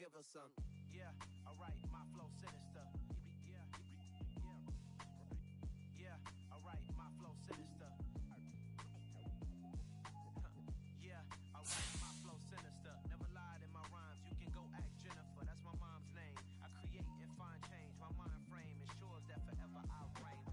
give her some. Yeah, alright, my flow sinister. Yeah, alright, my flow sinister. Yeah, alright, my flow sinister. Never lied in my rhymes, you can go ask Jennifer, that's my mom's name. I create and find change, my mind frame ensures that forever I'll reign.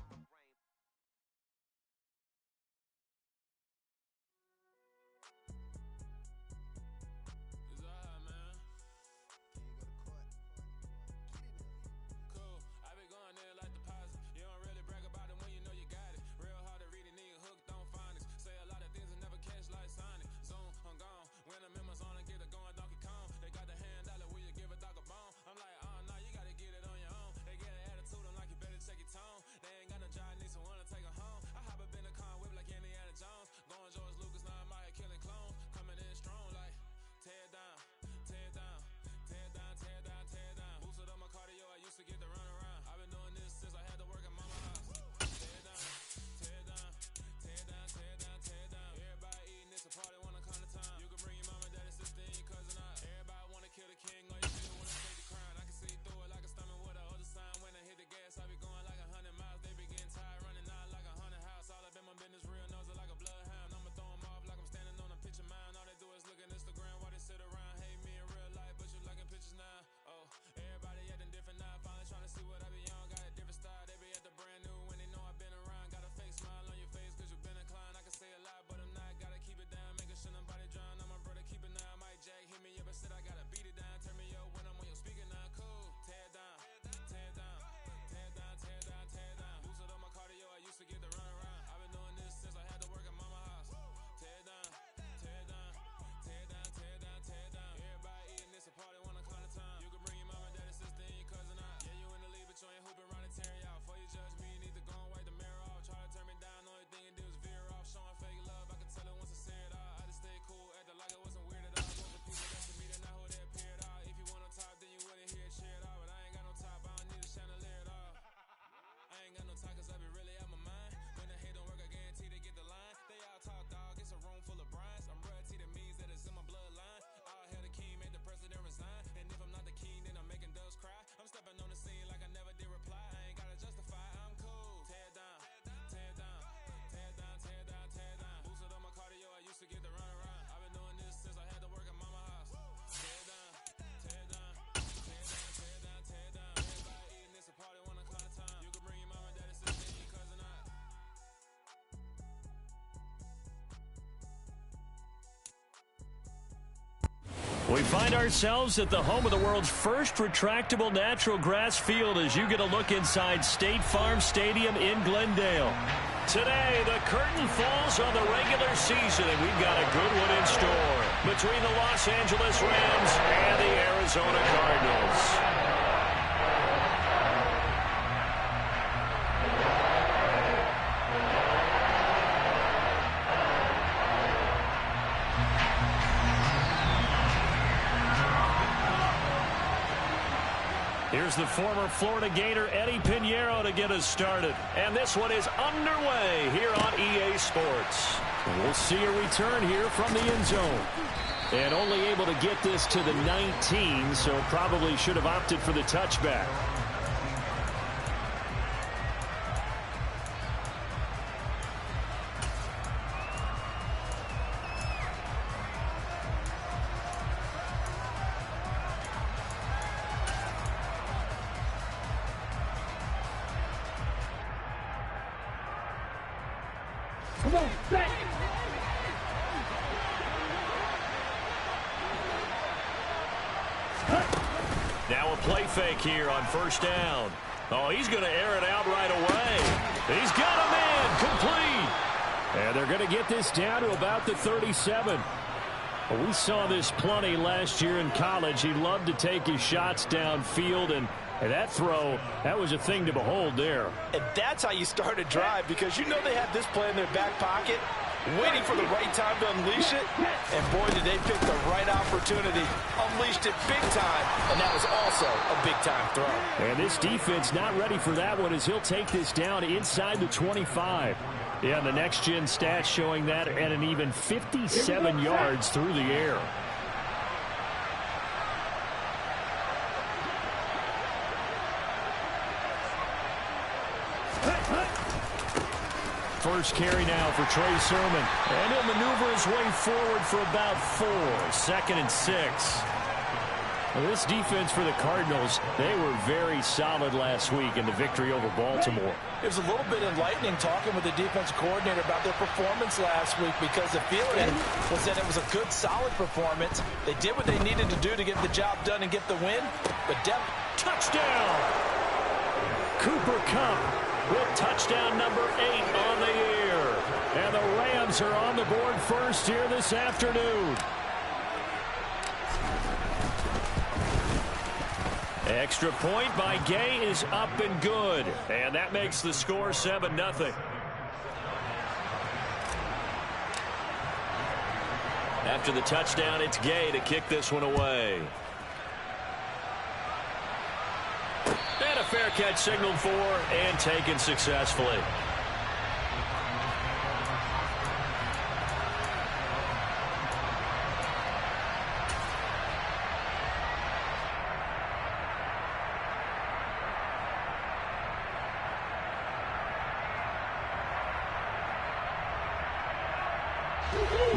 We find ourselves at the home of the world's first retractable natural grass field as you get a look inside State Farm Stadium in Glendale. Today, the curtain falls on the regular season, and we've got a good one in store between the Los Angeles Rams and the Arizona Cardinals. Here's the former Florida Gator Eddie Pinheiro to get us started. And this one is underway here on EA Sports. And we'll see a return here from the end zone. And only able to get this to the 19, so probably should have opted for the touchback. Now a play fake here on first down. Oh, he's going to air it out right away. He's got a man complete. And they're going to get this down to about the 37. Well, we saw this plenty last year in college. He loved to take his shots downfield, and that throw, that was a thing to behold there. And that's how you start a drive, because you know they have this play in their back pocket, waiting for the right time to unleash it. And boy, did they pick the right opportunity. Unleashed it big time, and that was also a big-time throw. And this defense not ready for that one as he'll take this down inside the 25. Yeah, the next-gen stats showing that at an even 57 yards through the air. first carry now for Trey Sermon. And he'll maneuver his way forward for about 4. 2nd and 6. Well, this defense for the Cardinals, they were very solid last week in the victory over Baltimore. It was a little bit enlightening talking with the defensive coordinator about their performance last week, because the feeling was that it was a good, solid performance. They did what they needed to do to get the job done and get the win. But touchdown! Cooper Kupp with touchdown number 8 on the year. And the Rams are on the board first here this afternoon. Extra point by Gay is up and good. And that makes the score 7-0. After the touchdown, it's Gay to kick this one away. And a fair catch signaled for and taken successfully.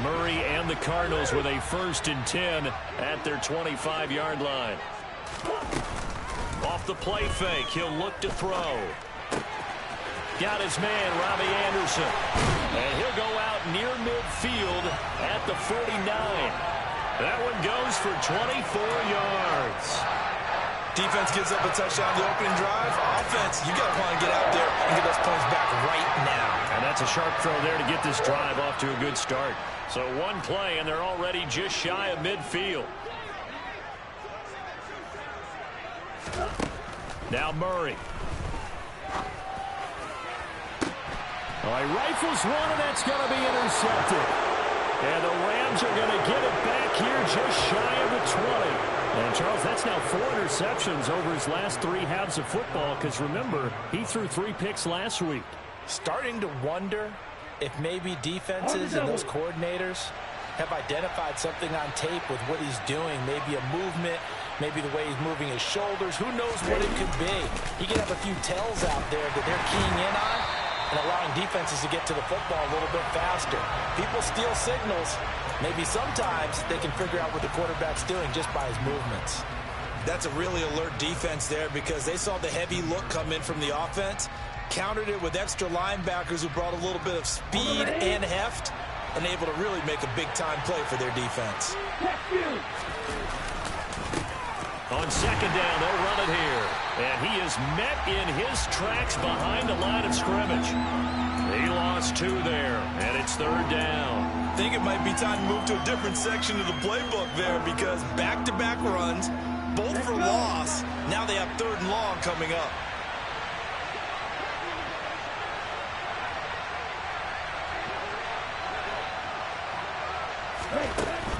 Murray and the Cardinals with a 1st and 10 at their 25-yard line. Off the play fake, he'll look to throw. Got his man, Robbie Anderson. And he'll go out near midfield at the 49. That one goes for 24 yards. defense gives up a touchdown the opening drive. Offense, you got to want to get out there and get those points back right now. And that's a sharp throw there to get this drive off to a good start. So one play, and they're already just shy of midfield. Now Murray. He rifles one, and that's going to be intercepted. And the Rams are going to get it back here just shy of the 20. And, Charles, that's now 4 interceptions over his last 3 halves of football, because, remember, he threw 3 picks last week. Starting to wonder if maybe defenses and those coordinators have identified something on tape with what he's doing, maybe a movement, maybe the way he's moving his shoulders. Who knows what it could be? He could have a few tells out there that they're keying in on and allowing defenses to get to the football a little bit faster. People steal signals. Maybe sometimes they can figure out what the quarterback's doing just by his movements. That's a really alert defense there, because they saw the heavy look come in from the offense, countered it with extra linebackers who brought a little bit of speed and heft, and able to really make a big-time play for their defense. On second down, they'll run it here. And he is met in his tracks behind the line of scrimmage. He lost 2 there, and it's 3rd down. I think it might be time to move to a different section of the playbook there, because back-to-back runs, both for loss. Now they have 3rd and long coming up.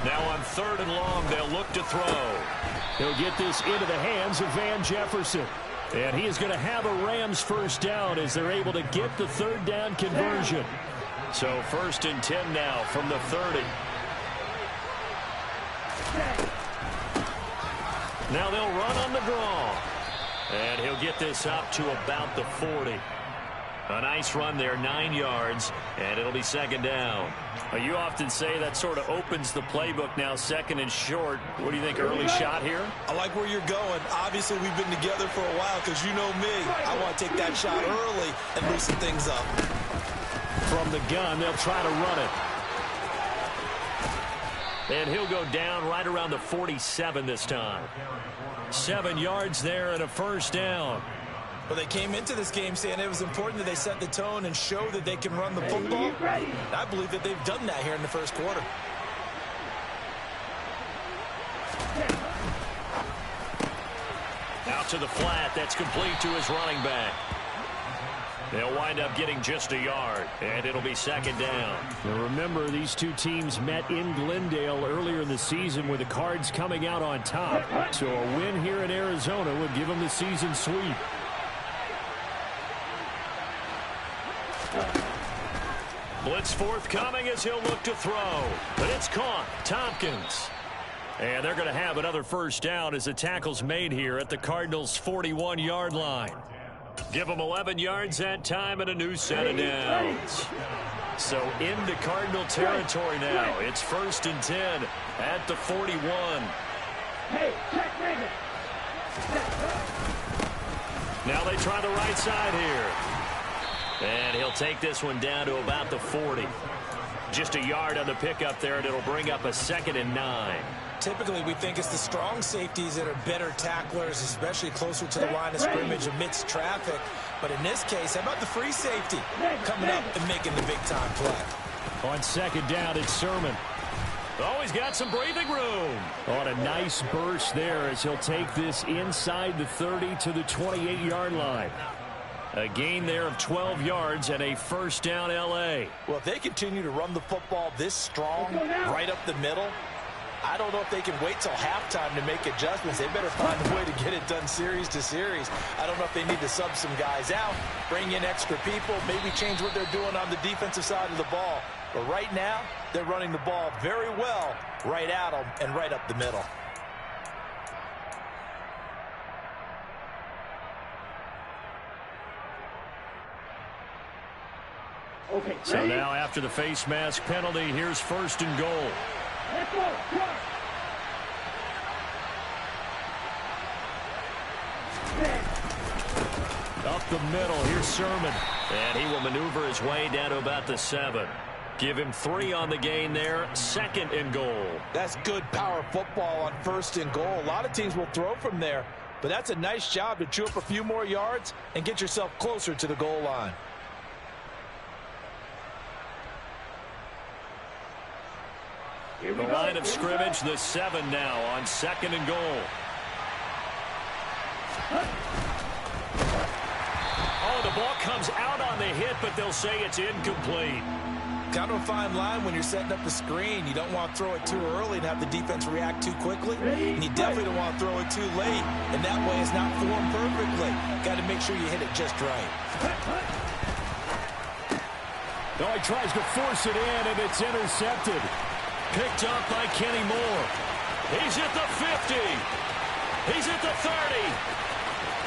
Now on 3rd and long, they'll look to throw. He'll get this into the hands of Van Jefferson. And he is going to have a Rams first down as they're able to get the 3rd down conversion. So 1st and 10 now from the 30. Now they'll run on the draw. And he'll get this up to about the 40. A nice run there, 9 yards, and it'll be 2nd down. You often say that sort of opens the playbook now, 2nd and short. What do you think, early shot here? I like where you're going. Obviously, we've been together for a while, because you know me. I want to take that shot early and loosen things up. From the gun, they'll try to run it. And he'll go down right around the 47 this time. 7 yards there and a 1st down. Well, they came into this game saying it was important that they set the tone and show that they can run the football. I believe that they've done that here in the 1st quarter. Out to the flat. That's complete to his running back. They'll wind up getting just a yard, and it'll be 2nd down. Now remember, these 2 teams met in Glendale earlier in the season with the Cards coming out on top. So a win here in Arizona would give them the season sweep. Blitz forthcoming as he'll look to throw. But it's caught. Tompkins. And they're going to have another 1st down as the tackle's made here at the Cardinals' 41-yard line. Give them 11 yards that time and a new set of downs. So into Cardinal territory now. It's 1st and 10 at the 41. Now they try the right side here. And he'll take this one down to about the 40. Just a yard on the pickup there, and it'll bring up a 2nd and 9. Typically, we think it's the strong safeties that are better tacklers, especially closer to the line of scrimmage amidst traffic. But in this case, how about the free safety coming up and making the big-time play? On 2nd down, it's Sermon. Oh, he's got some breathing room. On a nice burst there as he'll take this inside the 30 to the 28-yard line. A gain there of 12 yards and a 1st down L.A. Well, if they continue to run the football this strong, right up the middle, I don't know if they can wait till halftime to make adjustments. They better find a way to get it done series to series. I don't know if they need to sub some guys out, bring in extra people, maybe change what they're doing on the defensive side of the ball. But right now, they're running the ball very well right at them and right up the middle. So now after the face mask penalty, here's 1st and goal. Up the middle, here's Sermon. And he will maneuver his way down to about the 7. Give him 3 on the gain there, 2nd and goal. That's good power football on 1st and goal. A lot of teams will throw from there, but that's a nice job to chew up a few more yards and get yourself closer to the goal line. The line of scrimmage, the 7 now on 2nd and goal. Oh, the ball comes out on the hit, but they'll say it's incomplete. Kind of a fine line when you're setting up the screen. You don't want to throw it too early and have the defense react too quickly. And you definitely don't want to throw it too late. And that way it's not formed perfectly. Got to make sure you hit it just right. Oh, he tries to force it in, and it's intercepted. Picked up by Kenny Moore. He's at the 50. He's at the 30.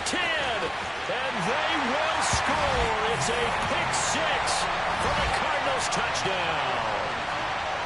10. And they will score. It's a pick 6 for the Cardinals touchdown.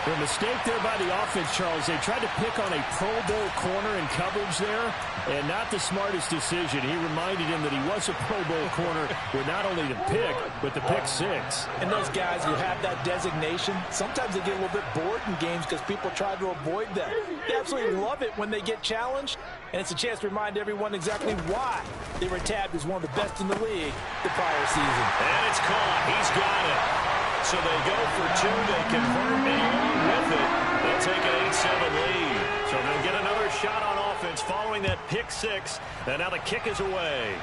The mistake there by the offense, Charles. They tried to pick on a Pro Bowl corner in coverage there, and not the smartest decision. He reminded him that he was a Pro Bowl corner with not only the pick, but the pick 6. And those guys who have that designation, sometimes they get a little bit bored in games because people try to avoid them. They absolutely love it when they get challenged, and it's a chance to remind everyone exactly why they were tabbed as one of the best in the league the prior season. And it's caught. He's got it. So they go for 2. They convert, and along with it, they'll take an 8-7 lead. So they'll get another shot on offense following that pick 6. And now the kick is away.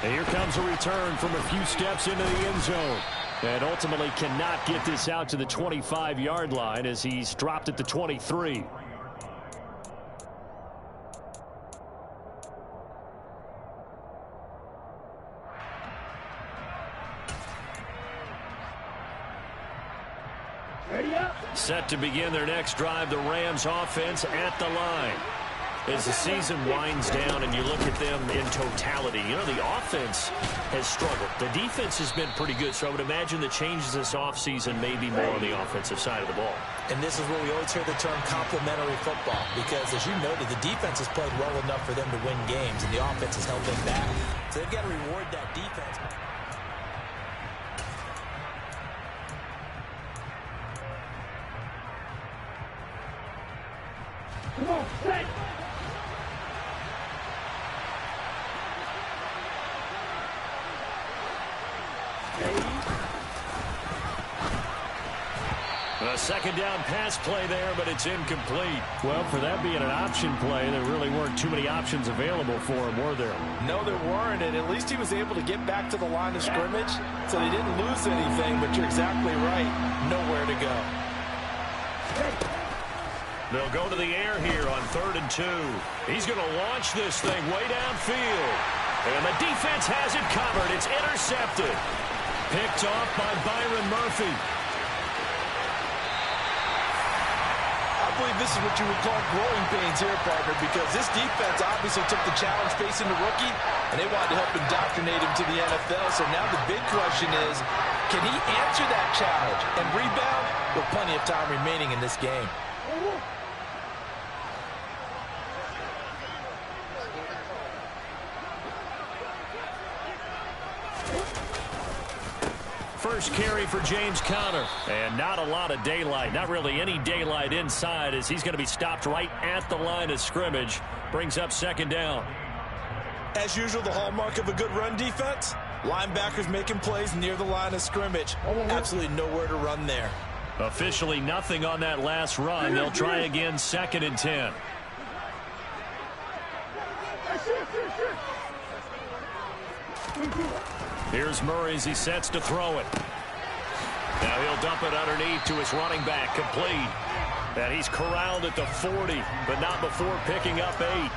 And here comes a return from a few steps into the end zone. And ultimately cannot get this out to the 25-yard line as he's dropped at the 23. Set to begin their next drive, the Rams offense at the line. As the season winds down and you look at them in totality, you know, the offense has struggled. The defense has been pretty good, so I would imagine the changes this offseason may be more on the offensive side of the ball. And this is where we always hear the term complementary football, because as you noted, the defense has played well enough for them to win games, and the offense has held them back. So they've got to reward that defense. Come on, set! A second down pass play there, but it's incomplete. Well, for that being an option play, there really weren't too many options available for him, were there? No, there weren't, and at least he was able to get back to the line of scrimmage, so they didn't lose anything, but you're exactly right. Nowhere to go. They'll go to the air here on 3rd and 2. He's going to launch this thing way downfield. And the defense has it covered. It's intercepted. Picked off by Byron Murphy. How believe this is what you would call growing pains here, partner, because this defense obviously took the challenge facing the rookie, and they wanted to help indoctrinate him to the NFL. So now the big question is, can he answer that challenge and rebound with plenty of time remaining in this game? First carry for James Conner. And not a lot of daylight. Not really any daylight inside as he's going to be stopped right at the line of scrimmage. Brings up second down. As usual, the hallmark of a good run defense, linebackers making plays near the line of scrimmage. Absolutely nowhere to run there. Officially nothing on that last run. They'll try again 2nd and 10. Here's Murray as he sets to throw it. Now he'll dump it underneath to his running back, complete. And he's corralled at the 40, but not before picking up 8.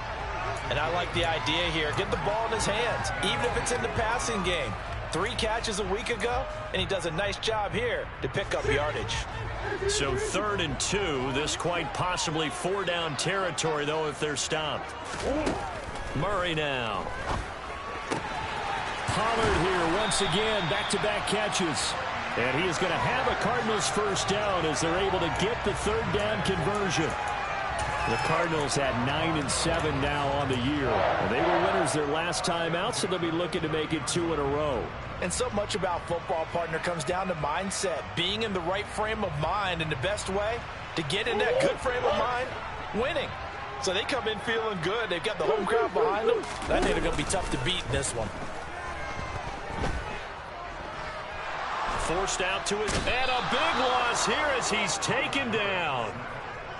And I like the idea here. Get the ball in his hands, even if it's in the passing game. 3 catches a week ago, and he does a nice job here to pick up yardage. So 3rd and 2. This quite possibly 4-down territory, though, if they're stopped. Murray now. Pollard here once again, back-to-back catches. And he is going to have a Cardinals first down as they're able to get the 3rd down conversion. The Cardinals at 9-7 now on the year. And they were winners their last time out, so they'll be looking to make it 2 in a row. And so much about football, partner, comes down to mindset. Being in the right frame of mind, and the best way to get in that good frame of mind, winning. So they come in feeling good. They've got the home crowd behind them. I think they're going to be tough to beat in this one. Forced out to it, and a big loss here as he's taken down.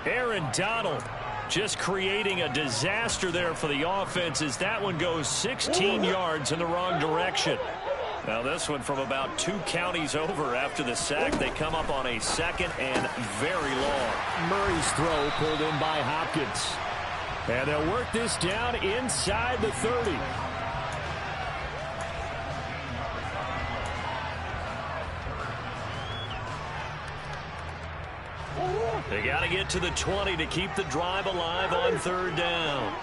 Aaron Donald just creating a disaster there for the offense as that one goes 16 yards in the wrong direction. Now this one from about 2 counties over after the sack. They come up on a 2nd and very long. Murray's throw pulled in by Hopkins. And they'll work this down inside the 30. They got to get to the 20 to keep the drive alive on 3rd down.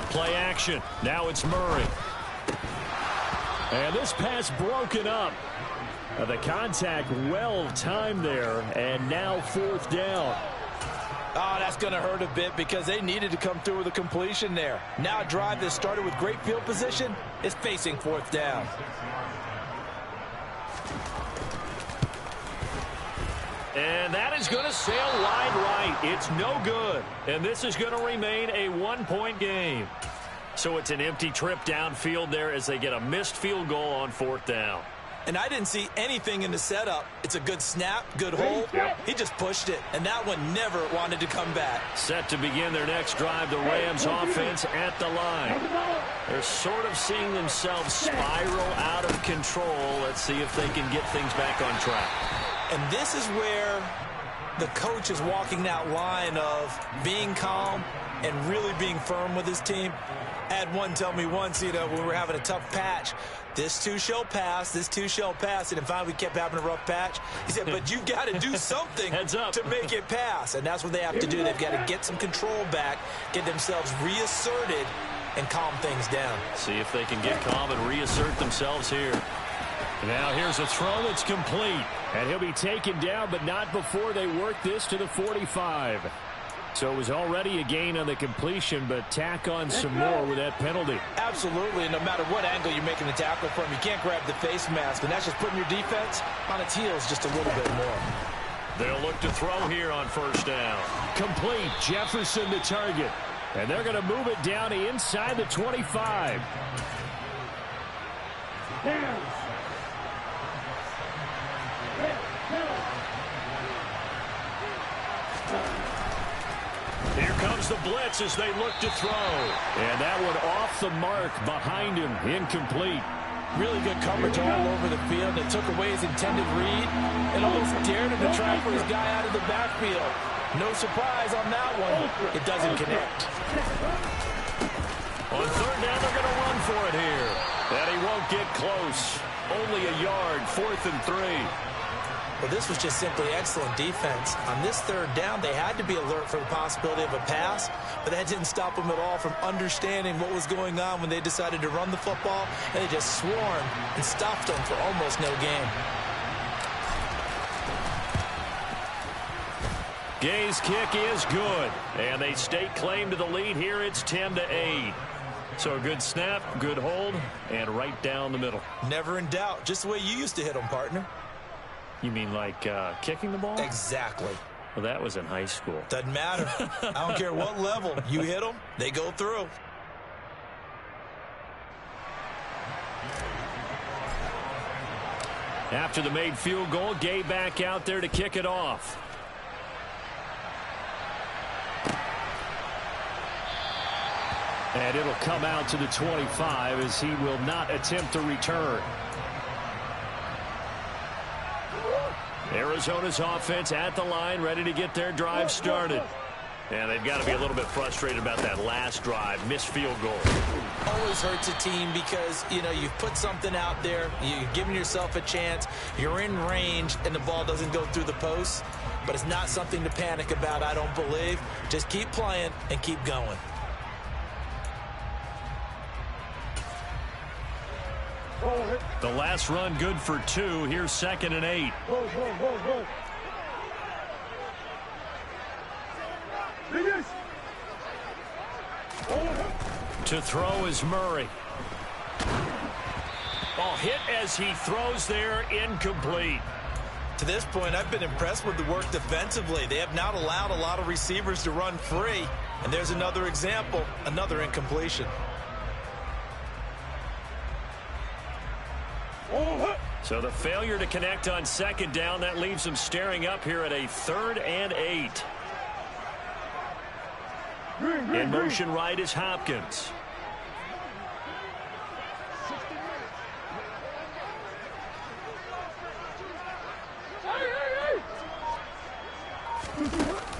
Play action. Now it's Murray. And this pass broken up. The contact well timed there. And now 4th down. Oh, that's going to hurt a bit because they needed to come through with a completion there. Now a drive that started with great field position is facing 4th down. And that is going to sail wide right. It's no good. And this is going to remain a 1-point game. So it's an empty trip downfield there as they get a missed field goal on 4th down. And I didn't see anything in the setup. It's a good snap, good hold. He just pushed it, and that one never wanted to come back. Set to begin their next drive, the Rams offense at the line. They're sort of seeing themselves spiral out of control. Let's see if they can get things back on track. And this is where the coach is walking that line of being calm and really being firm with his team. I had one tell me once, when we were having a tough patch, this too shall pass, this too shall pass. And then finally we kept having a rough patch. He said, but you've got to do something to make it pass. And that's what they have to do. They've got to get some control back, get themselves reasserted, and calm things down. See if they can get calm and reassert themselves here. Now here's a throw that's complete. And he'll be taken down, but not before they work this to the 45. So it was already a gain on the completion, but tack on some more with that penalty. Absolutely, and no matter what angle you're making the tackle from, you can't grab the face mask, and that's just putting your defense on its heels just a little bit more. They'll look to throw here on 1st down. Complete, Jefferson the target. And they're going to move it down inside the 25. Here comes the blitz as they look to throw. And that one off the mark behind him, incomplete. Really good coverage all over the field. It took away his intended read and almost dared him to try for his guy out of the backfield. No surprise on that one. It doesn't connect. On 3rd down, they're going to run for it here. And he won't get close. Only a yard, 4th and 3. Well, this was just simply excellent defense. On this third down, they had to be alert for the possibility of a pass, but that didn't stop them at all from understanding what was going on when they decided to run the football, and they just swarmed and stopped them for almost no gain. Gay's kick is good, and they stake claim to the lead here. It's 10-8. So a good snap, good hold, and right down the middle. Never in doubt. Just the way you used to hit them, partner. You mean like kicking the ball? Exactly. Well, that was in high school. Doesn't matter. I don't care what level. You hit them, they go through. After the made field goal, Gay back out there to kick it off. And it'll come out to the 25 as he will not attempt to return. Arizona's offense at the line, ready to get their drive started. And they've got to be a little bit frustrated about that last drive, missed field goal. Always hurts a team because, you know, you've put something out there, you've given yourself a chance, you're in range, and the ball doesn't go through the post. But it's not something to panic about, I don't believe. Just keep playing and keep going. The last run good for 2. Here's 2nd and 8. To throw is Murray. Ball hit as he throws there, incomplete. To this point, I've been impressed with the work defensively. They have not allowed a lot of receivers to run free. And there's another example, another incompletion. So the failure to connect on 2nd down, that leaves them staring up here at a 3rd and 8. In motion right is Hopkins.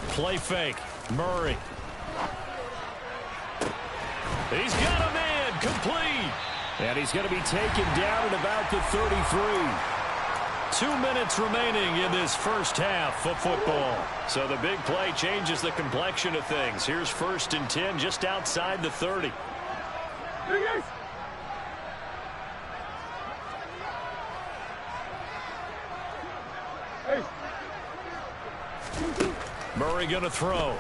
Play fake. Murray. He's got a man. Complete. And he's going to be taken down at about the 33. 2 minutes remaining in this first half of football. So the big play changes the complexion of things. Here's 1st and 10 just outside the 30. Murray going to throw.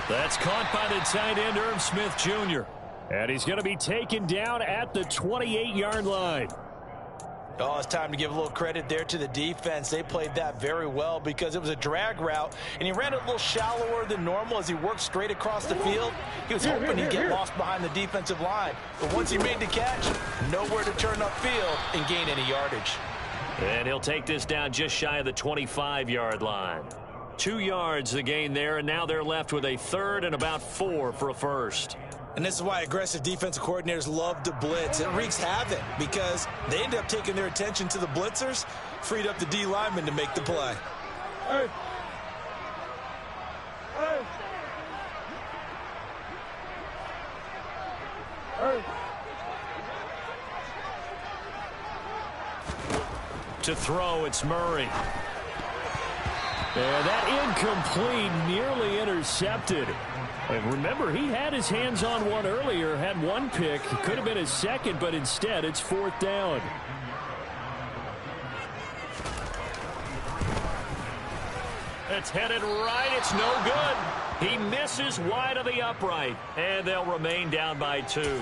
That's caught by the tight end, Irv Smith Jr. And he's going to be taken down at the 28-yard line. Oh, it's time to give a little credit there to the defense. They played that very well because it was a drag route, and he ran it a little shallower than normal as he worked straight across the field. He was hoping he'd get lost behind the defensive line. But once he made the catch, nowhere to turn upfield and gain any yardage. And he'll take this down just shy of the 25-yard line. 2 yards the gain there, and now they're left with a 3rd and about 4 for a first. And this is why aggressive defensive coordinators love to blitz. It wreaks havoc because they end up taking their attention to the blitzers, freed up the D lineman to make the play. Hey. To throw, it's Murray. And that incomplete, nearly intercepted. And remember, he had his hands on one earlier, had one pick. It could have been his second, but instead it's 4th down. It's headed right. It's no good. He misses wide of the upright, and they'll remain down by 2.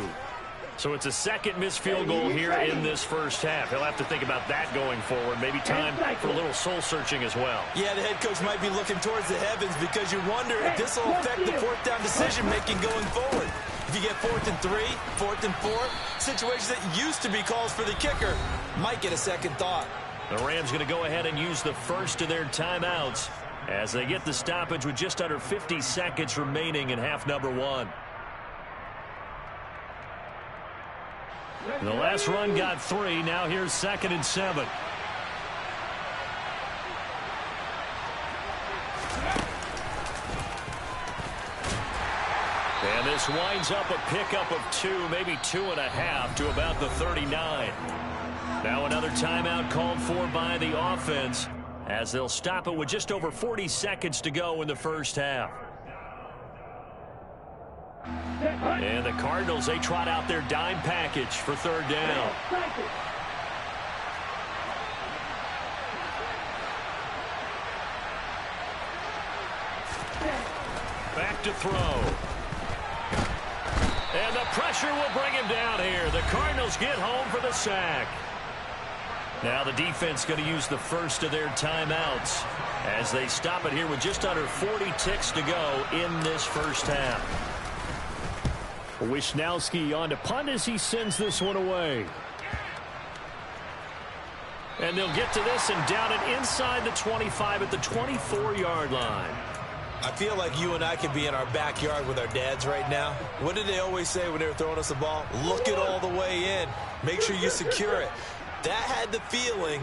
So it's a 2nd missed field goal here in this first half. He'll have to think about that going forward. Maybe time for a little soul-searching as well. Yeah, the head coach might be looking towards the heavens because you wonder if this will affect the 4th down decision-making going forward. If you get 4th and 3, 4th and 4, situations that used to be calls for the kicker might get a second thought. The Rams going to go ahead and use the first of their timeouts as they get the stoppage with just under 50 seconds remaining in half number 1. The last run got 3. Now here's 2nd and 7. And this winds up a pickup of 2, maybe 2.5 to about the 39. Now another timeout called for by the offense as they'll stop it with just over 40 seconds to go in the first half. And the Cardinals, they trot out their dime package for third down. Back to throw. And the pressure will bring him down here. The Cardinals get home for the sack. Now the defense going to use the first of their timeouts as they stop it here with just under 40 ticks to go in this first half. Wisnowski on to punt as he sends this one away. And they'll get to this and down it inside the 25 at the 24-yard line. I feel like you and I could be in our backyard with our dads right now. What did they always say when they were throwing us the ball? Look it all the way in. Make sure you secure it. That had the feeling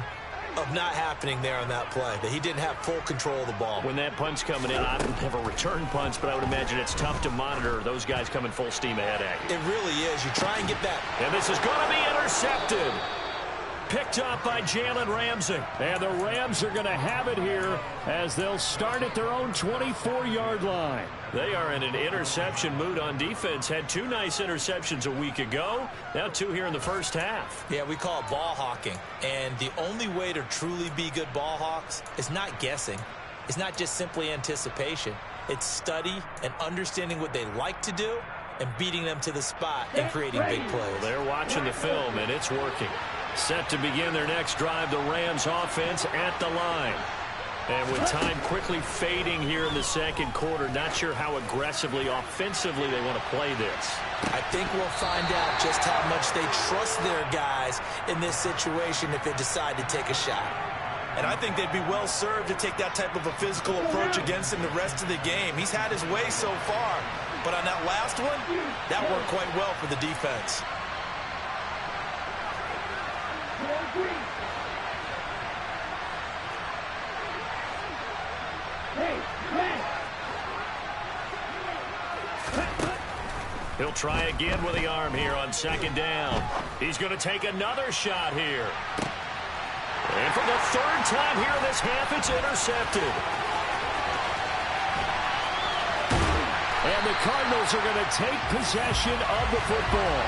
of not happening there on that play, that he didn't have full control of the ball. When that punt's coming in, I don't have a return punch, but I would imagine it's tough to monitor those guys coming full steam ahead at you. It really is. You try and get that. And this is going to be intercepted. Picked up by Jalen Ramsey. And the Rams are going to have it here as they'll start at their own 24-yard line. They are in an interception mood on defense. Had 2 nice interceptions a week ago. Now 2 here in the first half. Yeah, we call it ball hawking. And the only way to truly be good ball hawks is not guessing. It's not just simply anticipation. It's study and understanding what they like to do and beating them to the spot and creating big plays. Well, they're watching the film, and it's working. Set to begin their next drive, the Rams offense at the line. And with time quickly fading here in the second quarter, not sure how aggressively, offensively they want to play this. I think we'll find out just how much they trust their guys in this situation if they decide to take a shot. And I think they'd be well served to take that type of a physical approach against him the rest of the game. He's had his way so far, but on that last one, that worked quite well for the defense. He'll try again with the arm here on second down. He's going to take another shot here. And for the third time here in this half, it's intercepted. And the Cardinals are going to take possession of the football.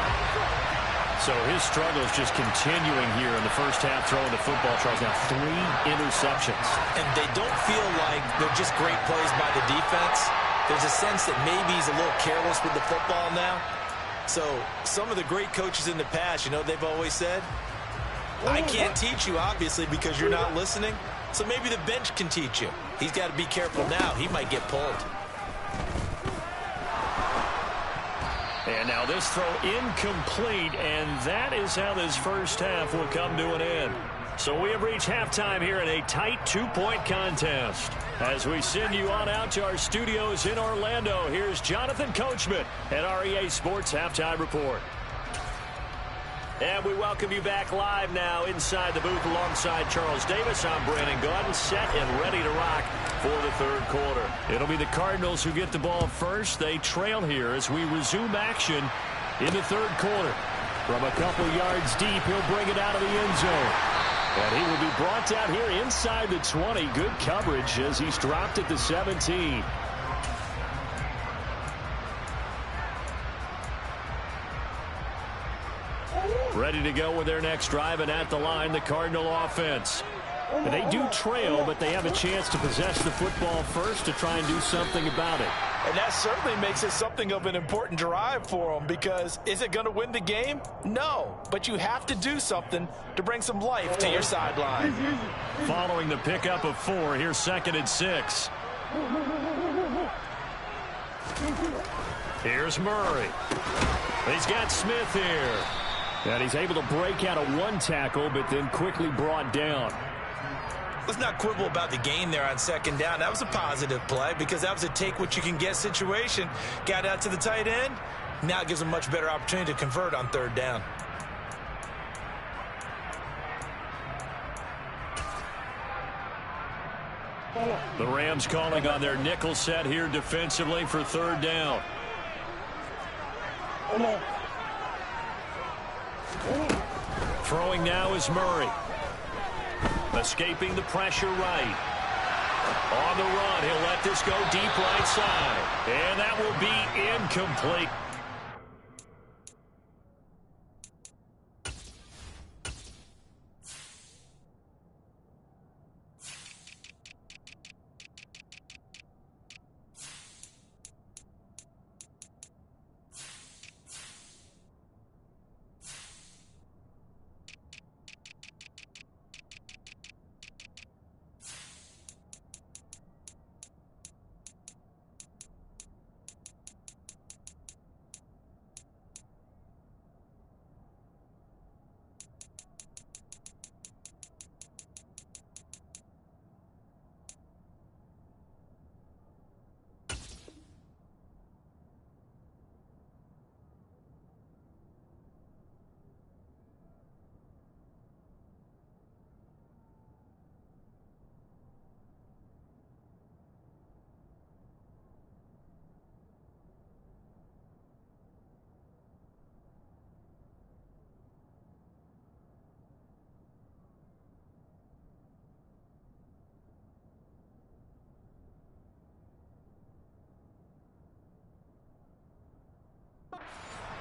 So his struggle is just continuing here in the first half throwing the football. Charles, now 3 interceptions. And they don't feel like they're just great plays by the defense. There's a sense that maybe he's a little careless with the football now. So some of the great coaches in the past, you know, they've always said, I can't teach you, obviously, because you're not listening. So maybe the bench can teach you. He's got to be careful now. He might get pulled. And now this throw incomplete, and that is how this first half will come to an end. So we have reached halftime here in a tight 2-point contest. As we send you on out to our studios in Orlando, here's Jonathan Coachman at REA Sports Halftime Report. And we welcome you back live now inside the booth alongside Charles Davis. I'm Brandon Gaudin, set and ready to rock for the third quarter. It'll be the Cardinals who get the ball first. They trail here as we resume action in the third quarter. From a couple yards deep, he'll bring it out of the end zone. And he will be brought down here inside the 20. Good coverage as he's dropped at the 17. Ready to go with their next drive, and at the line, the Cardinal offense. And they do trail, but they have a chance to possess the football first to try and do something about it. And that certainly makes it something of an important drive for them, because is it going to win the game? No, but you have to do something to bring some life to your sideline. Following the pickup of 4, here's 2nd and 6. Here's Murray. He's got Smith here. And he's able to break out of 1 tackle, but then quickly brought down. Let's not quibble about the gain there on 2nd down. That was a positive play because that was a take-what-you-can-get situation. Got out to the tight end. Now it gives them a much better opportunity to convert on 3rd down. The Rams calling on their nickel set here defensively for 3rd down. Throwing now is Murray. Escaping the pressure right. On the run, he'll let this go deep right side. And that will be incomplete.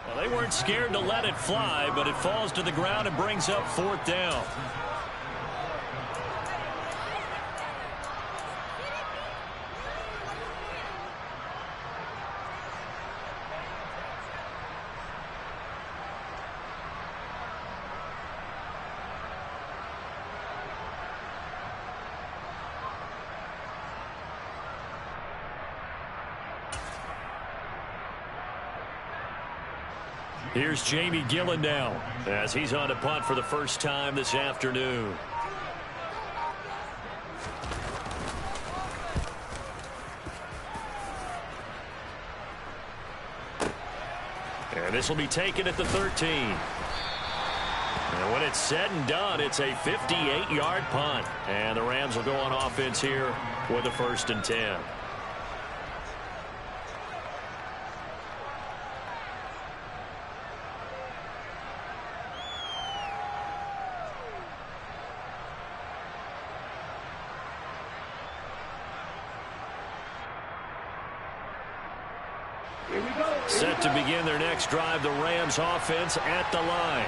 Well, they weren't scared to let it fly, but it falls to the ground and brings up 4th down. Here's Jamie Gillen now as he's on to punt for the first time this afternoon. And this will be taken at the 13. And when it's said and done, it's a 58-yard punt. And the Rams will go on offense here with a 1st and 10. Set to begin their next drive, the Rams offense at the line.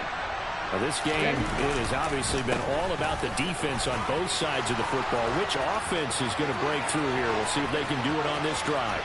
Now this game, it has obviously been all about the defense on both sides of the football. Which offense is going to break through here? We'll see if they can do it on this drive.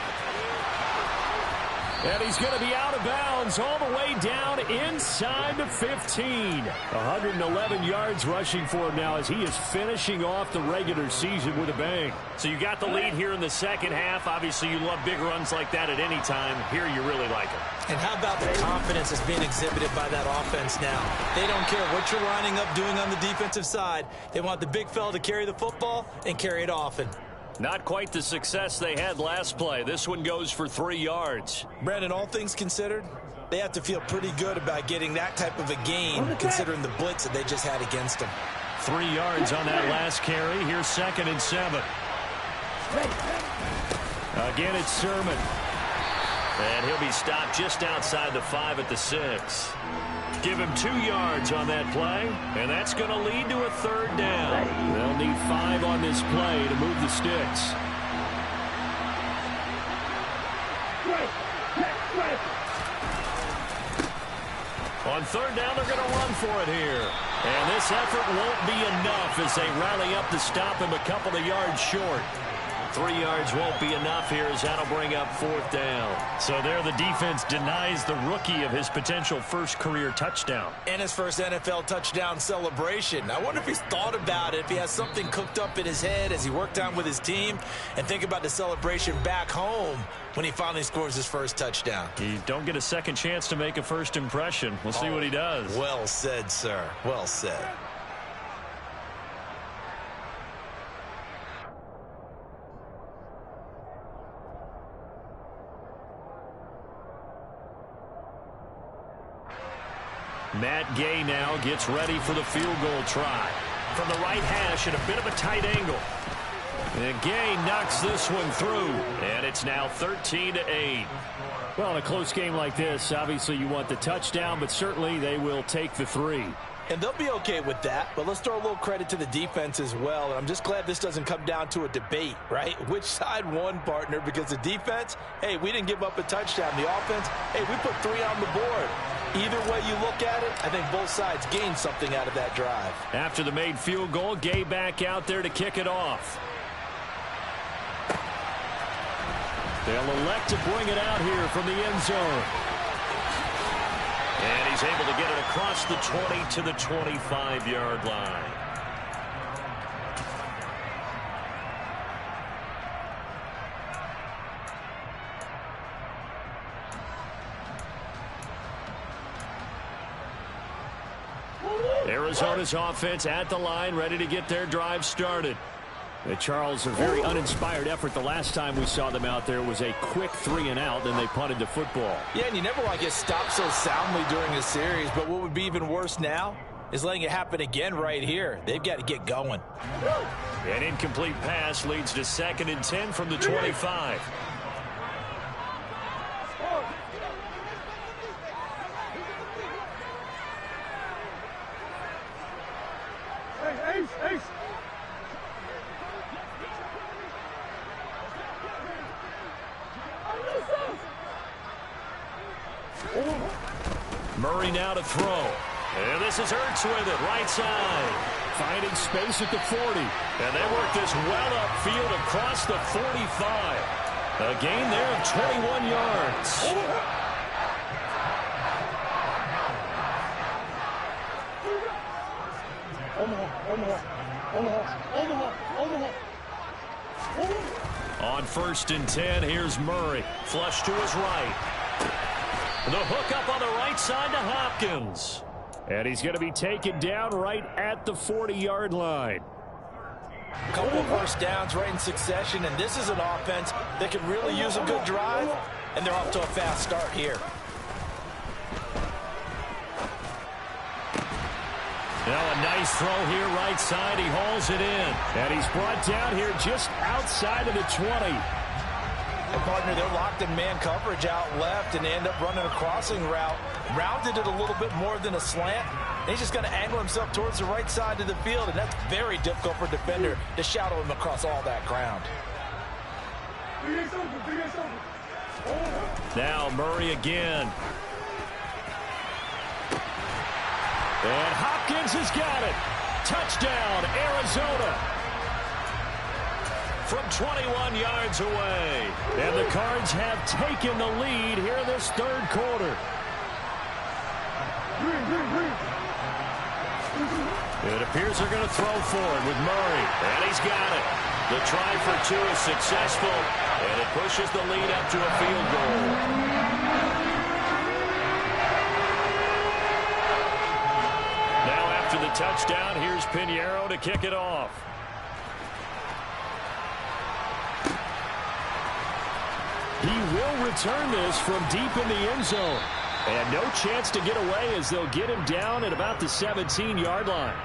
And he's going to be out of bounds all the way down inside the 15. 111 yards rushing for him now as he is finishing off the regular season with a bang. So you got the lead here in the second half. Obviously, you love big runs like that at any time. Here, you really like it. And how about the confidence that's being exhibited by that offense now? They don't care what you're lining up doing on the defensive side. They want the big fella to carry the football and carry it often. Not quite the success they had last play. This one goes for 3 yards. Brandon, all things considered, they have to feel pretty good about getting that type of a gain, considering the blitz that they just had against them. 3 yards on that last carry. Here's 2nd and 7. Again, it's Sermon. And he'll be stopped just outside the 5 at the 6. Give him 2 yards on that play, and that's going to lead to a 3rd down. They'll need 5 on this play to move the sticks. On 3rd down, they're going to run for it here. And this effort won't be enough as they rally up to stop him a couple of yards short. 3 yards won't be enough here as that'll bring up 4th down. So there the defense denies the rookie of his potential first career touchdown. And his first NFL touchdown celebration. I wonder if he's thought about it, if he has something cooked up in his head as he worked out with his team, and think about the celebration back home when he finally scores his first touchdown. You don't get a second chance to make a first impression. We'll see what he does. Well said, sir. Well said. Matt Gay now gets ready for the field goal try. From the right hash at a bit of a tight angle. And Gay knocks this one through. And it's now 13-8. Well, in a close game like this, obviously you want the touchdown, but certainly they will take the 3. And they'll be okay with that, but let's throw a little credit to the defense as well. And I'm just glad this doesn't come down to a debate, right? Which side won, partner? Because the defense, hey, we didn't give up a touchdown. The offense, hey, we put 3 on the board. Either way you look at it, I think both sides gained something out of that drive. After the made field goal, Gay back out there to kick it off. They'll elect to bring it out here from the end zone. And he's able to get it across the 20 to the 25-yard line. Arizona's offense at the line, ready to get their drive started. Charles, a very uninspired effort the last time we saw them out there was a quick 3-and-out, then they punted the football. Yeah, and you never want to get stopped so soundly during a series, but what would be even worse now is letting it happen again right here. They've got to get going. An incomplete pass leads to 2nd and 10 from the 25. Murray now to throw. And this is Ertz with it, right side. Finding space at the 40. And they work this well upfield across the 45. A gain there of 21 yards. On 1st and 10, here's Murray. Flush to his right. The hook up on the right side to Hopkins. And he's going to be taken down right at the 40-yard line. A couple of first downs right in succession, and this is an offense that can really use a good drive, and they're off to a fast start here. Now a nice throw here right side. He hauls it in. And he's brought down here just outside of the 20. And partner, they're locked in man coverage out left, and they end up running a crossing route. Rounded it a little bit more than a slant. And he's just going to angle himself towards the right side of the field, and that's very difficult for a defender to shadow him across all that ground. Now Murray again. And Hopkins has got it. Touchdown, Arizona. From 21 yards away. And the Cards have taken the lead here in this 3rd quarter. It appears they're going to throw forward with Murray. And he's got it. The try for 2 is successful. And it pushes the lead up to a field goal. Now after the touchdown, here's Pinheiro to kick it off. He will return this from deep in the end zone. And no chance to get away as they'll get him down at about the 17-yard line.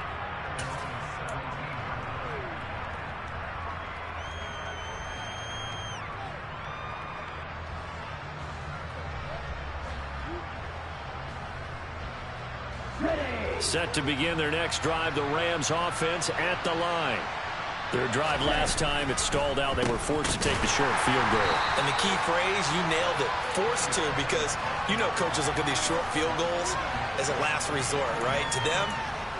Set to begin their next drive, the Rams offense at the line. Their drive last time, it stalled out. They were forced to take the short field goal. And the key phrase, you nailed it, forced to, because you know coaches look at these short field goals as a last resort, right? To them,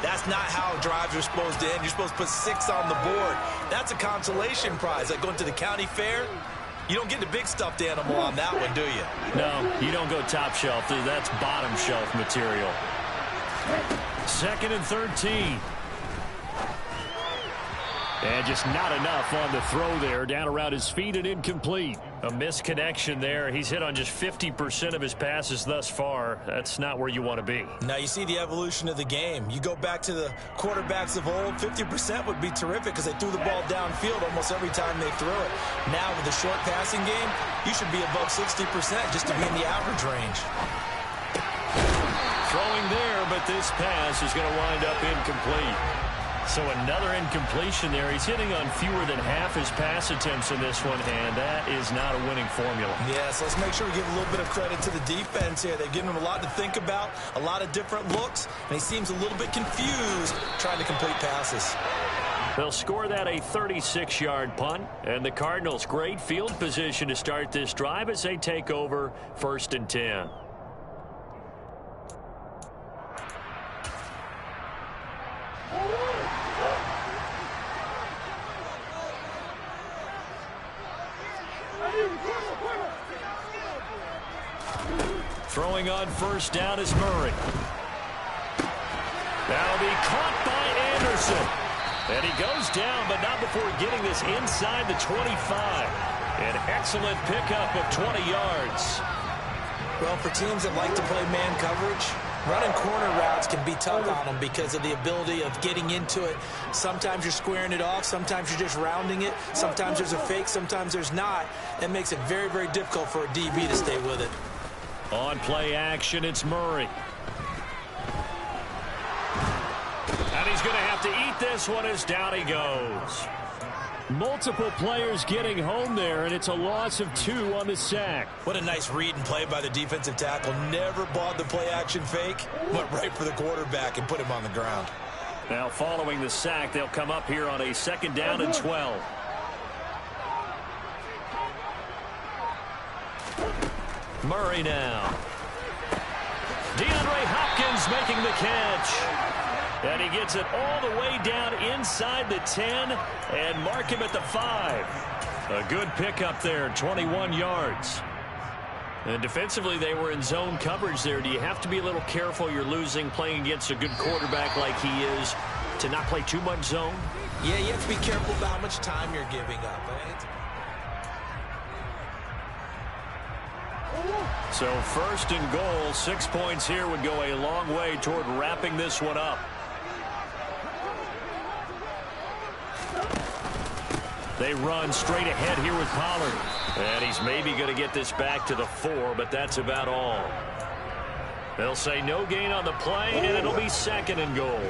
that's not how drives are supposed to end. You're supposed to put 6 on the board. That's a consolation prize. Like going to the county fair, you don't get the big stuffed animal on that one, do you? No, you don't go top shelf. That's bottom shelf material. 2nd and 13. And just not enough on the throw there. Down around his feet and incomplete. A misconnection there. He's hit on just 50% of his passes thus far. That's not where you want to be. Now you see the evolution of the game. You go back to the quarterbacks of old, 50% would be terrific because they threw the ball downfield almost every time they threw it. Now with the short passing game, you should be above 60% just to be in the average range. Throwing there, but this pass is going to wind up incomplete. So another incompletion there. He's hitting on fewer than half his pass attempts in this one, and that is not a winning formula. Yes, let's make sure we give a little bit of credit to the defense here. They've given him a lot to think about, a lot of different looks, and he seems a little bit confused trying to complete passes. They'll score that a 36-yard punt, and the Cardinals great field position to start this drive as they take over 1st and 10. Throwing on 1st down is Murray. That'll be caught by Anderson. And he goes down, but not before getting this inside the 25. An excellent pickup of 20 yards. Well, for teams that like to play man coverage, running corner routes can be tough on them because of the ability of getting into it. Sometimes you're squaring it off. Sometimes you're just rounding it. Sometimes there's a fake. Sometimes there's not. It makes it very, very difficult for a DB to stay with it. On play action, it's Murray. And he's going to have to eat this one as down he goes. Multiple players getting home there, and it's a loss of 2 on the sack. What a nice read and play by the defensive tackle. Never bought the play action fake. Went right for the quarterback and put him on the ground. Now following the sack, they'll come up here on a 2nd down and 12. Murray now. DeAndre Hopkins making the catch. And he gets it all the way down inside the 10 and mark him at the 5. A good pickup there, 21 yards. And defensively, they were in zone coverage there. Do you have to be a little careful you're losing playing against a good quarterback like he is to not play too much zone? Yeah, you have to be careful about how much time you're giving up. So 1st and goal, 6 points here would go a long way toward wrapping this one up. They run straight ahead here with Pollard. And he's maybe going to get this back to the 4, but that's about all. They'll say no gain on the play, and it'll be 2nd and goal.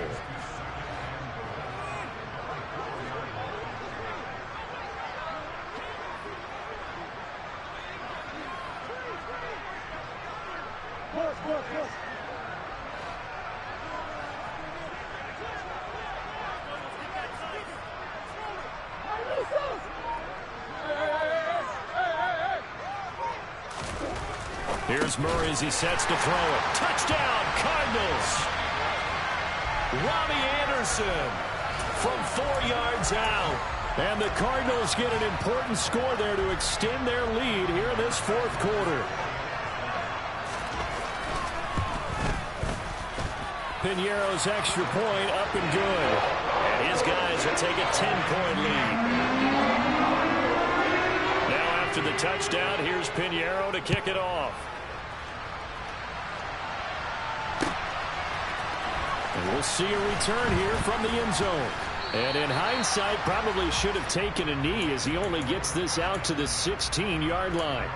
Here's Murray as he sets to throw it. Touchdown, Cardinals! Robbie Anderson from 4 yards out. And the Cardinals get an important score there to extend their lead here in this 4th quarter. Piñeiro's extra point up and good. And his guys will take a 10-point lead. Now after the touchdown, here's Piñeiro to kick it off. And we'll see a return here from the end zone. And in hindsight, probably should have taken a knee as he only gets this out to the 16-yard line.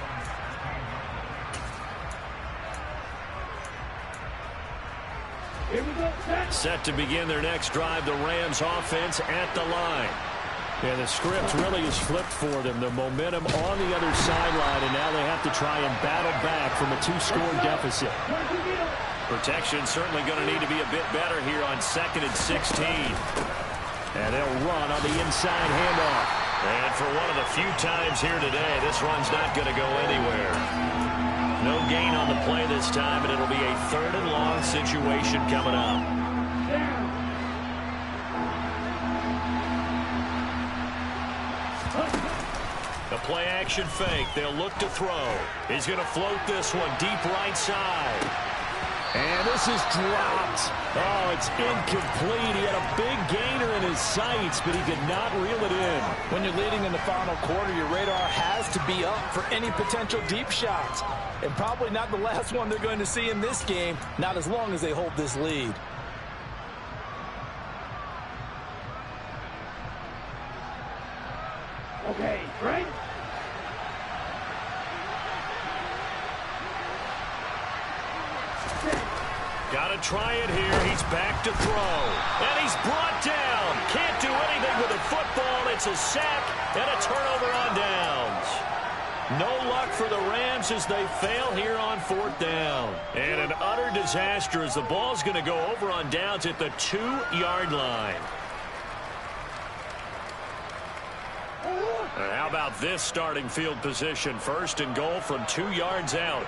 Set to begin their next drive, the Rams offense at the line. And the script really is flipped for them. The momentum on the other sideline, and now they have to try and battle back from a 2-score deficit. Protection certainly going to need to be a bit better here on 2nd and 16. And they'll run on the inside handoff. And for one of the few times here today, this run's not going to go anywhere. No gain on the play this time, and it'll be a 3rd and long situation coming up. The play action fake. They'll look to throw. He's going to float this one deep right side. And this is dropped. Oh, it's incomplete. He had a big gainer in his sights, but he could not reel it in. When you're leading in the final quarter, your radar has to be up for any potential deep shots. And probably not the last one they're going to see in this game, not as long as they hold this lead. Okay, right? Got a try it here. He's back to throw. And he's brought down. Can't do anything with the football. It's a sack and a turnover on downs. No luck for the Rams as they fail here on 4th down. And an utter disaster as the ball's going to go over on downs at the 2-yard line. And how about this starting field position? 1st and goal from 2 yards out.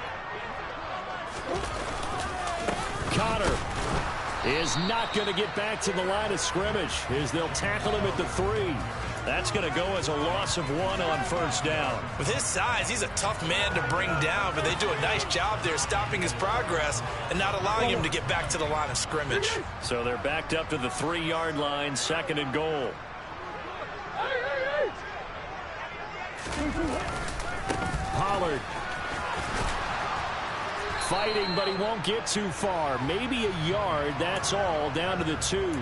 Connor is not going to get back to the line of scrimmage as they'll tackle him at the 3. That's going to go as a loss of 1 on 1st down. With his size, he's a tough man to bring down, but they do a nice job there stopping his progress and not allowing him to get back to the line of scrimmage. So they're backed up to the 3-yard line, 2nd and goal. Pollard fighting, but he won't get too far. Maybe a yard, that's all, down to the 2.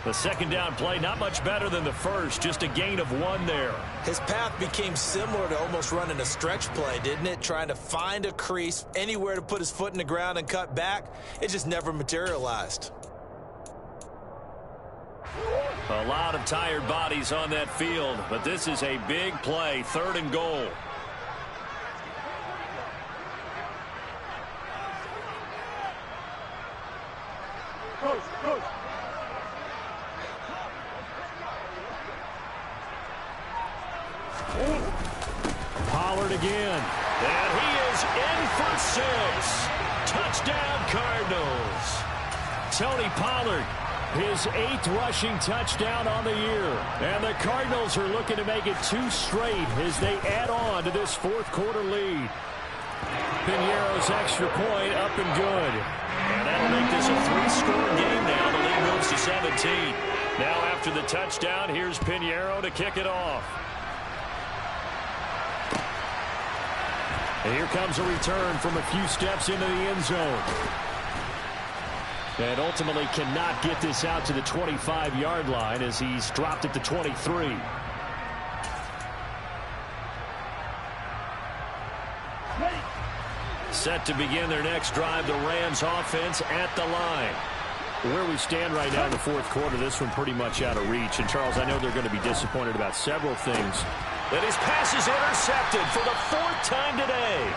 The 2nd down play, not much better than the 1st, just a gain of 1 there. His path became similar to almost running a stretch play, didn't it? Trying to find a crease, anywhere to put his foot in the ground and cut back. It just never materialized. A lot of tired bodies on that field, but this is a big play, 3rd and goal. Pollard again, and he is in for 6. Touchdown, Cardinals. Tony Pollard, his 8th rushing touchdown on the year. And the Cardinals are looking to make it 2 straight as they add on to this 4th quarter lead. Piñeiro's extra point up and good. And that'll make this a 3-score game now. The lead moves to 17. Now after the touchdown, here's Piñeiro to kick it off. And here comes a return from a few steps into the end zone. And ultimately cannot get this out to the 25-yard line as he's dropped at the 23. Set to begin their next drive, the Rams offense at the line. Where we stand right now in the 4th quarter, this one pretty much out of reach. And, Charles, I know they're going to be disappointed about several things. And his pass is intercepted for the 4th time today.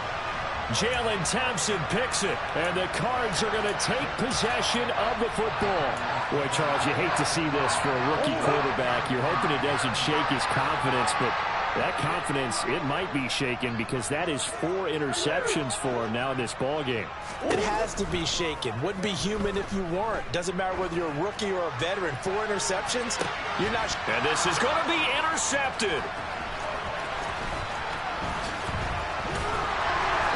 Jalen Thompson picks it, and the Cards are going to take possession of the football. Boy, Charles, you hate to see this for a rookie quarterback. You're hoping it doesn't shake his confidence, but that confidence, it might be shaken because that is 4 interceptions for him now in this ball game. It has to be shaken. Wouldn't be human if you weren't. Doesn't matter whether you're a rookie or a veteran. 4 interceptions, you're not. And this is going to be intercepted.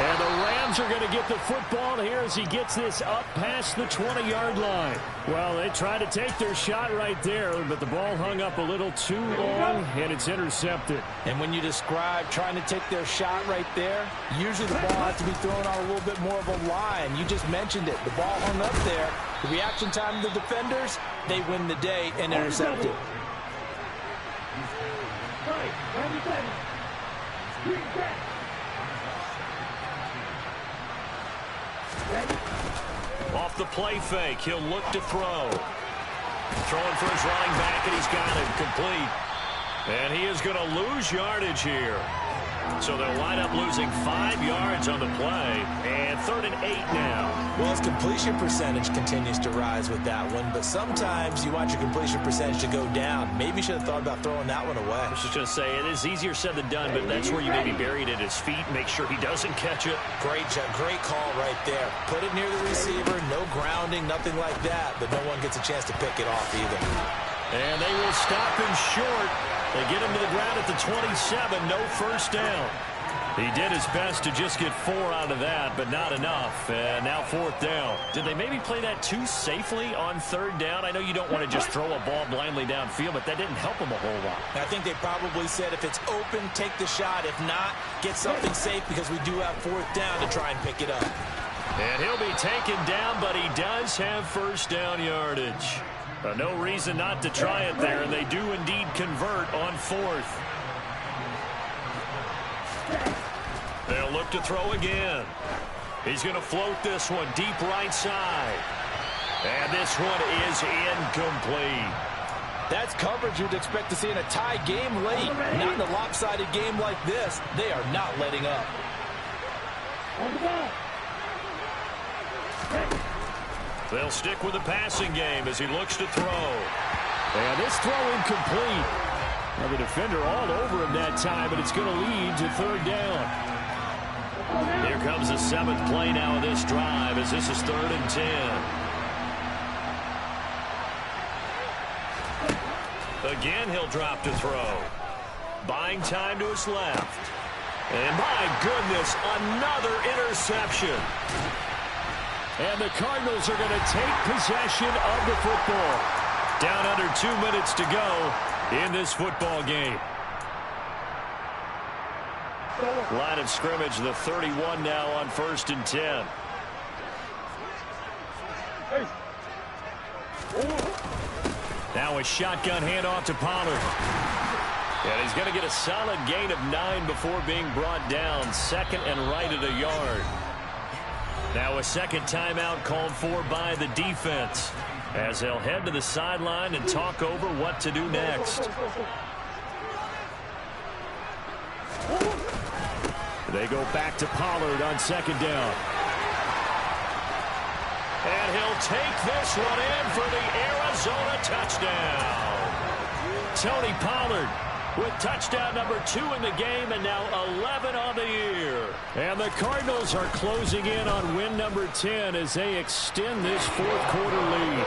And the Rams are going to get the football here as he gets this up past the 20-yard line. Well, they tried to take their shot right there, but the ball hung up a little too long, and it's intercepted. And when you describe trying to take their shot right there, usually the ball has to be thrown on a little bit more of a line. You just mentioned it. The ball hung up there. The reaction time of the defenders, they win the day and intercept it. Off the play fake, he'll look to throw. Throwing for his running back, and he's got it complete. And he is going to lose yardage here. So they'll wind up losing 5 yards on the play. And 3rd and 8 now. Well, his completion percentage continues to rise with that one. But sometimes you want your completion percentage to go down. Maybe you should have thought about throwing that one away. I was just going to say, it is easier said than done, but that's where you maybe bury it at his feet. Make sure he doesn't catch it. Great call right there. Put it near the receiver. No grounding, nothing like that. But no one gets a chance to pick it off either. And they will stop him short. They get him to the ground at the 27, no 1st down. He did his best to just get 4 out of that, but not enough. And now 4th down. Did they maybe play that too safely on 3rd down? I know you don't want to just throw a ball blindly downfield, but that didn't help him a whole lot. I think they probably said if it's open, take the shot. If not, get something safe because we do have 4th down to try and pick it up. And he'll be taken down, but he does have 1st down yardage. No reason not to try it there, and they do indeed convert on 4th. They'll look to throw again. He's going to float this one deep right side. And this one is incomplete. That's coverage you'd expect to see in a tie game late. Not in a lopsided game like this. They are not letting up. They'll stick with the passing game as he looks to throw. And this throw incomplete. Now the defender all over him that time, but it's going to lead to third down. Here comes the 7th play now of this drive as this is 3rd and 10. Again, he'll drop to throw. Buying time to his left. And my goodness, another interception. And the Cardinals are going to take possession of the football. Down under 2 minutes to go in this football game. Line of scrimmage, the 31 now on 1st and 10. Now a shotgun handoff to Pollard. And he's going to get a solid gain of 9 before being brought down. 2nd and right at a yard. Now a second timeout called for by the defense as they'll head to the sideline and talk over what to do next. They go back to Pollard on 2nd down. And he'll take this one in for the Arizona touchdown. Tony Pollard with touchdown number 2 in the game and now 11 on the year. And the Cardinals are closing in on win number 10 as they extend this 4th quarter lead.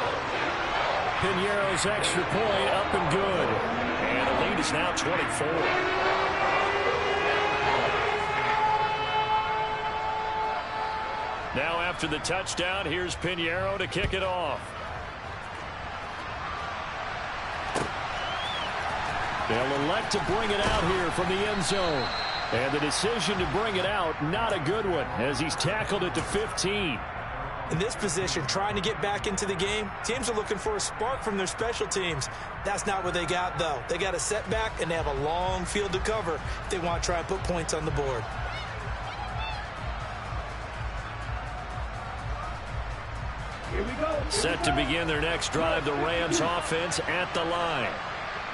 Piñeiro's extra point up and good. And the lead is now 24. Now after the touchdown, here's Piñeiro to kick it off. They'll elect to bring it out here from the end zone. And the decision to bring it out, not a good one, as he's tackled at the 15. In this position, trying to get back into the game, teams are looking for a spark from their special teams. That's not what they got, though. They got a setback, and they have a long field to cover if they want to try and put points on the board. Here we go. Set to begin their next drive, the Rams offense at the line.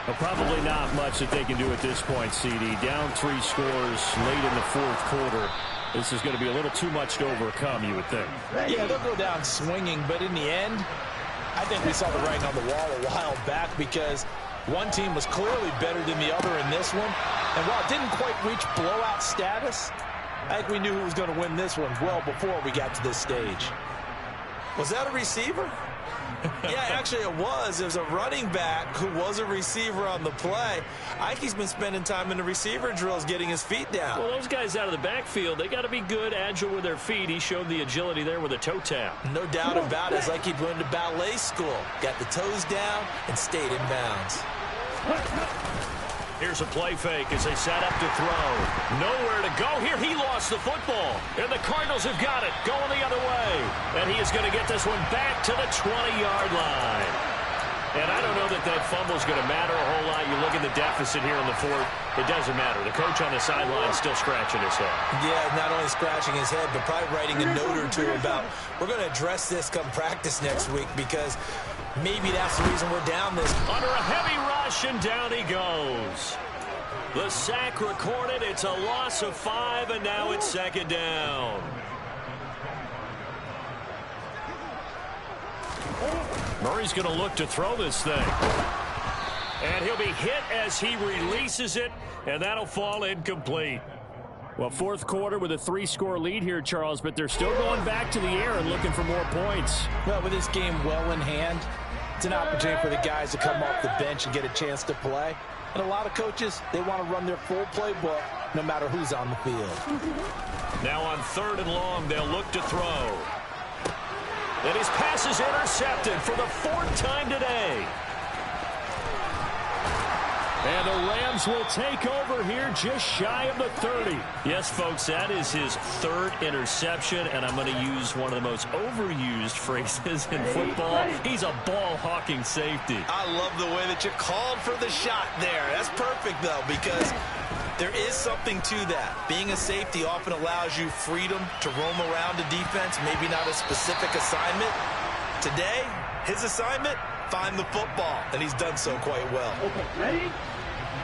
Well, probably not much that they can do at this point, CD. Down 3 scores late in the 4th quarter. This is going to be a little too much to overcome, you would think. Yeah, they'll go down swinging, but in the end, I think we saw the writing on the wall a while back because one team was clearly better than the other in this one. And while it didn't quite reach blowout status, I think we knew who was going to win this one well before we got to this stage. Was that a receiver? Yeah, actually it was. It was a running back who was a receiver on the play. I think he's been spending time in the receiver drills getting his feet down. Well, those guys out of the backfield, they got to be good, agile with their feet. He showed the agility there with a toe tap. No doubt about it. It's like he went to ballet school. Got the toes down and stayed in bounds. Here's a play fake as they set up to throw. Nowhere to go here. He lost the football. And the Cardinals have got it going the other way. And he is going to get this one back to the 20-yard line. And I don't know that that fumble is going to matter a whole lot. You look at the deficit here in the 4th. It doesn't matter. The coach on the sideline is still scratching his head. Yeah, not only scratching his head, but probably writing a note or two about, we're going to address this come practice next week because maybe that's the reason we're down this. Under a heavy rush, and down he goes. The sack recorded. It's a loss of 5, and now it's 2nd down. Murray's going to look to throw this thing. And he'll be hit as he releases it, and that'll fall incomplete. Well, 4th quarter with a 3-score lead here, Charles, but they're still going back to the air and looking for more points. Well, with this game well in hand, it's an opportunity for the guys to come off the bench and get a chance to play. And a lot of coaches, they want to run their full playbook no matter who's on the field. Now on 3rd and long, they'll look to throw. And his pass is intercepted for the 4th time today. And the Rams will take over here just shy of the 30. Yes, folks, that is his 3rd interception, and I'm going to use one of the most overused phrases in football. He's a ball-hawking safety. I love the way that you called for the shot there. That's perfect, though, because there is something to that. Being a safety often allows you freedom to roam around the defense, maybe not a specific assignment. Today, his assignment, find the football, and he's done so quite well. Ready?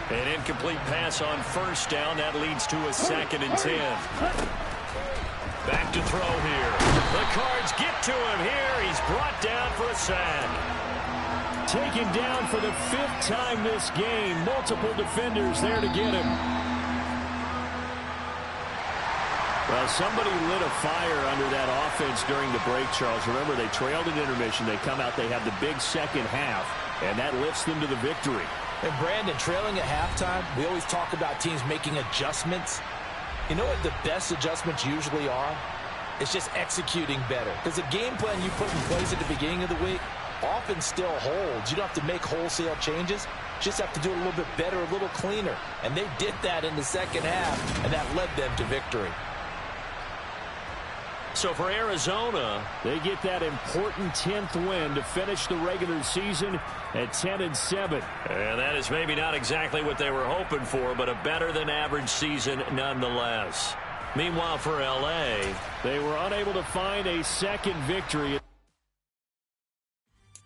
An incomplete pass on first down. That leads to a 2nd and 10. Back to throw here. The Cards get to him here. He's brought down for a sack. Taken down for the 5th time this game. Multiple defenders there to get him. Well, somebody lit a fire under that offense during the break, Charles. Remember, they trailed at intermission. They come out, they have the big second half, and that lifts them to the victory. And Brandon, trailing at halftime, we always talk about teams making adjustments. You know what the best adjustments usually are? It's just executing better. Because the game plan you put in place at the beginning of the week often still holds. You don't have to make wholesale changes. You just have to do it a little bit better, a little cleaner. And they did that in the second half, and that led them to victory. So for Arizona, they get that important 10th win to finish the regular season at 10-7. And that is maybe not exactly what they were hoping for, but a better-than-average season nonetheless. Meanwhile, for L.A., they were unable to find a second victory.